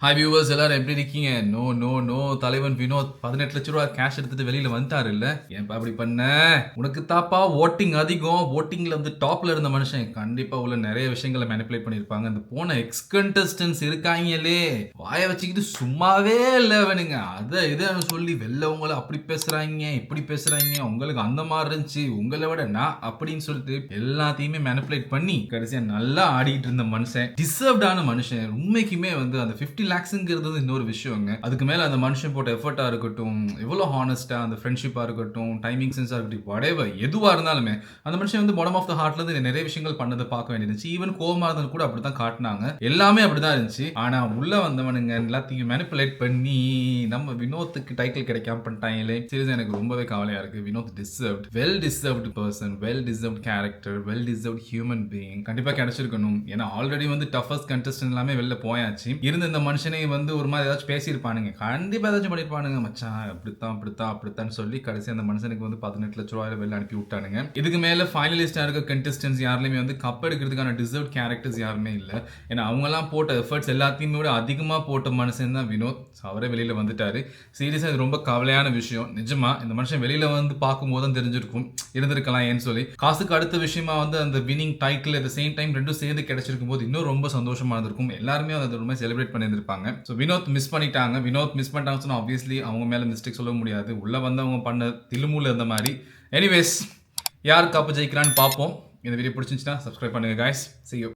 Hi viewers எல்லாரும் எப்படி இருக்கீங்க? நோ தலைவன் வினோத் 18 லட்ச ரூபா கேஷ் எடுத்துட்டு வெளியில வந்துட்டாரு இல்ல? ஏன்பா அப்படி பண்ண? உனக்கு தாப்பா ஓட்டிங் அதிகம். ஓட்டிங்ல வந்து டாப்ல இருந்த மனுஷன் கண்டிப்பா உள்ள நிறைய விஷயங்களை மேனிபுலேட் பண்ணிருப்பாங்க. அந்த போன எக்ஸ் கண்டஸ்டன்ஸ் இருக்காங்களே, வாய வச்சுக்கிட்டு சும்மாவே இல்ல அவனுங்க. அதை இதை சொல்லி வெள்ளவங்கள அப்படி பேசுறாங்க, இப்படி பேசுறாங்க, உங்களுக்கு அந்த மாதிரி இருந்துச்சு, உங்களை விட நான் அப்படின்னு சொல்லிட்டு எல்லாத்தையுமே மேனிபுலேட் பண்ணி கடைசியா நல்லா ஆடிட்டு இருந்த மனுஷன், டிசர்வ்டான மனுஷன். உண்மைக்குமே வந்து அந்த 50 லேக்ஸ்ங்கிறது இன்னொரு விஷயங்க. அதுக்கு மேல அந்த மனுஷன் போட்ட எஃபர்ட்டா இருக்கட்டும், எவ்வளவு ஹானஸ்டா அந்த ஃப்ரெண்ட்ஷிப்பா இருக்கட்டும், டைமிங் சென்ஸா இருக்கட்டும், whatever எதுவா இருந்தாலுமே அந்த மனுஷன் வந்து பாட்டம் ஆஃப் த ஹார்ட்ல இருந்து நிறைய விஷயங்கள் பண்ணதை பார்க்க வேண்டியிருந்துச்சு. ஈவன் கோவமா இருந்தது கூட அப்படித்தான் காட்டினாங்க. எல்லாமே அப்படிதான் இருந்துச்சு. ஆனா உள்ள வந்தவனுங்க எல்லாத்தையும் மேனிபுலேட் பண்ணி நம்ம வினோத்துக்கு டைட்டில் கிடைக்காம பண்ணிட்டாங்களே. சீரியஸா எனக்கு ரொம்பவே கவலையா இருக்கு. Vinod deserved, well deserved person, well deserved character, well deserved human being. கண்டிப்பா கிடைச்சிருக்கணும். ஏன்னா ஆல்ரெடி வந்து டஃபஸ்ட் கண்டஸ்டன்ட் எல்லாமே வெளில போயாச்சு. இருந்த இந்த மனுஷனை வந்து ஒரு மாதிரி ஏதாச்சும் பேசியிருப்பானுங்க, கண்டிப்பா ஏதாச்சும் பண்ணிருப்பானுங்க. மச்சான் அப்படித்தான் சொல்லி கடைசி அந்த மனுஷனுக்கு வந்து 18 லட்ச ரூபாய் வெளில அனுப்பி விட்டானுங்க. இதுக்கு மேல ஃபைனலிஸ்டா இருக்க கண்டஸ்டன்ஸ் யாருலயுமே வந்து கப் எடுக்கிறதுக்கான டிசர்வ் கேரக்டர்ஸ் யாருமே இல்ல. ஏன்னா அவங்க எல்லாம் போட்ட எஃபர்ட்ஸ் எல்லாத்தையுமே விட அதிகமா போட்ட மனுஷன் தான் வினோத். அவரே வெளியில வந்துட்டாரு. சீரியஸா இது ரொம்ப கவலையான விஷயம். நிஜமா இந்த மனுஷன் வெளியில வந்து பார்க்கும்போது தான் தெரிஞ்சிருக்கும் இருந்திருக்கலாம் ஏன்னு சொல்லி. காசுக்கு அடுத்த விஷயமா வந்து அந்த winning title at same time ரெண்டும் சேர்ந்து கிடைச்சிருக்கும் போது இன்னும் ரொம்ப சந்தோஷமா இருந்திருக்கும். எல்லாருமே அதை ரொம்ப செலிப்ரேட் பண்ணியிருந்திருப்பாங்க. ஸோ வினோத் மிஸ் பண்ணிட்டாங்க. வினோத் மிஸ் பண்ணிட்டாங்கன்னு சொன்னா ஆப்வியஸ்லி அவங்க மேல மிஸ்டேக் சொல்ல முடியாது. உள்ள வந்தவங்க பண்ண தில்லுமுள்ள இருந்த மாதிரி. எனிவேஸ் யார் கப்பு ஜெயிக்கிறான்னு பார்ப்போம். இந்த வீடியோ பிடிச்சிருந்துச்சுன்னா சப்ஸ்கிரைப் பண்ணுங்க guys. See you.